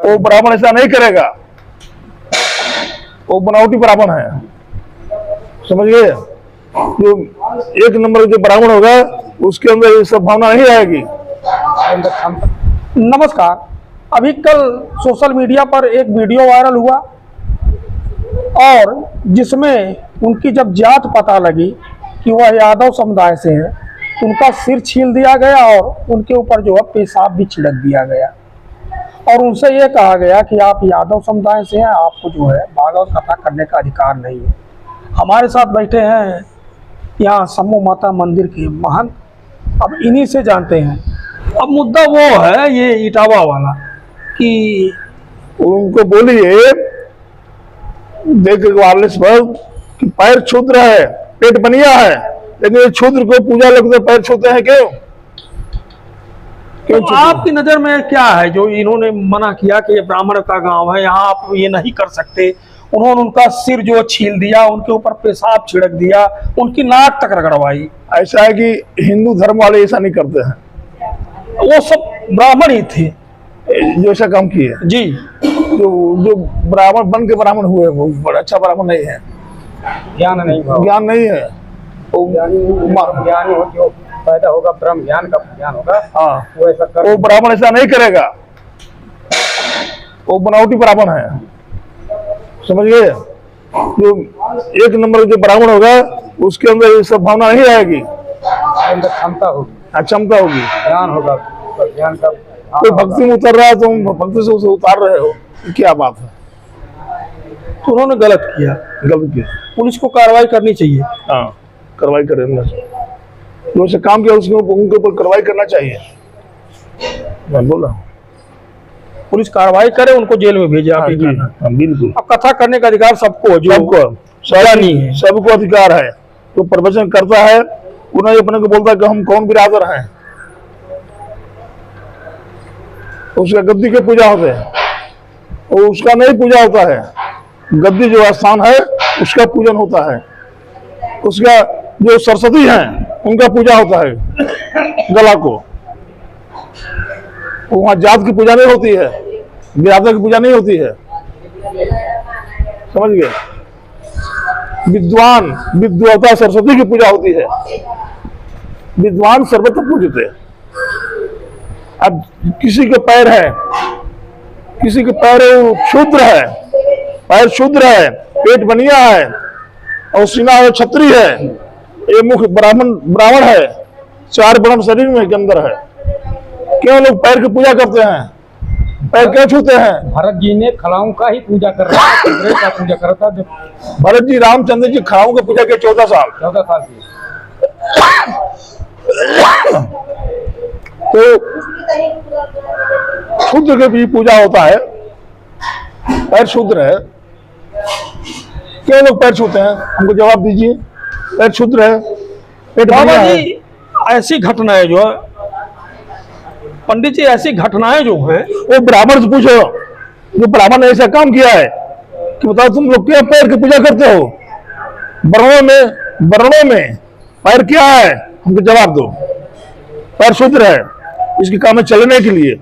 वो ब्राह्मण ऐसा नहीं करेगा, वो बनावटी ब्राह्मण है, समझ गए। जो एक नंबर जो ब्राह्मण होगा उसके अंदर ये सब भावना नहीं आएगी। नमस्कार, अभी कल सोशल मीडिया पर एक वीडियो वायरल हुआ और जिसमें उनकी जब जात पता लगी कि वह यादव समुदाय से है, उनका सिर छील दिया गया और उनके ऊपर जो है पेशाब भी छिड़क दिया गया और उनसे ये कहा गया कि आप यादव समुदाय से हैं, आपको जो है भागवत कथा करने का अधिकार नहीं है। हमारे साथ बैठे हैं यहाँ समूह माता मंदिर के महंत, अब इन्हीं से जानते हैं। अब मुद्दा वो है ये इटावा वाला कि उनको बोलिए देख वायरलेस पर कि पैर क्षुद्र है, पेट बनिया है, लेकिन क्षुद्र को पूजा लगते पैर छूते हैं क्यों? तो आपकी नजर में क्या है जो इन्होंने मना किया कि ये ब्राह्मण का गांव है, यहाँ आप ये नहीं कर सकते? उन्होंने उनका सिर जो छील दिया, उनके ऊपर पेशाब छिड़क दिया, उनकी नाक तक रगड़वाई। ऐसा है कि हिंदू धर्म वाले ऐसा नहीं करते हैं, वो सब ब्राह्मण ही थे जो ऐसा काम किए जी। जो ब्राह्मण बन के ब्राह्मण हुए वो बड़ा अच्छा ब्राह्मण नहीं है, ज्ञान नहीं है। ज्ञान हो जो पैदा होगा ब्रह्म ज्ञान का ज्ञान होगा। हाँ, वो ऐसा कर वो ब्राह्मण ऐसा नहीं करेगा, वो बनावटी ब्राह्मण है, समझ गए। जो एक नंबर जो ब्राह्मण होगा उसके अंदर ये सब भावना नहीं आएगी, अंदर क्षमता होगी, क्षमता होगी, ज्ञान होगा, ज्ञान का। कोई भक्ति में उतर रहा है तुम भक्ति से उसे उतार रहे हो, क्या बात है? तो उन्होंने गलत किया, गलत किया, पुलिस को कार्रवाई करनी चाहिए। हाँ कार्रवाई करें, जो से काम किया उसके उनके ऊपर कार्रवाई करना चाहिए। मैं बोला पुलिस कार्रवाई करे, उनको जेल में भेजे। आप ये कहना। हाँ, बिल्कुल। अब कथा करने का अधिकार सबको, जो नहीं है सबको अधिकार है। जो प्रवचन करता है उन्हें अपने को बोलता है कि हम कौन बिरादर हैं, उसका गद्दी के पूजा होते हैं, और उसका नहीं पूजा होता है। गद्दी जो स्थान है उसका पूजन होता है, उसका जो सरस्वती हैं उनका पूजा होता है गला को। वहां जात की पूजा नहीं होती है, बिरादर की पूजा नहीं होती है, समझ गए। विद्वान विद्वता सरस्वती की पूजा होती है, विद्वान सर्वत्र पूजित है। अब किसी के पैर है, किसी के पैर क्षुद्र है, पैर क्षुद्र है, पेट बनिया है और सीना है क्षत्रिय है, ये मुख ब्राह्मण है, चार ब्रह्म शरीर में के अंदर है, क्यों लोग पैर की पूजा करते हैं? पैर क्यों छूते हैं? भरत जी ने खड़ाओं का ही पूजा कर रहा था, चंद्रे का पूजा कर रहा था। भरत जी रामचंद्र जी खड़ाओं की पूजा के 14 साल की। तो शूद्र के भी पूजा होता है, पैर शूद्र है, क्यों लोग पैर छूते हैं? हमको जवाब दीजिए। पैर शूद्र है, पेट बनिया है। ऐसी घटनाएं जो है पंडित जी, ऐसी घटनाएं जो हैं वो ब्राह्मण से पूछो, जो ब्राह्मण ने ऐसा काम किया है कि बताओ तुम लोग क्यों पैर की पूजा करते हो? वर्णों में पैर क्या है? हमको जवाब दो। पैर शूद्र है, इसके काम में चलने के लिए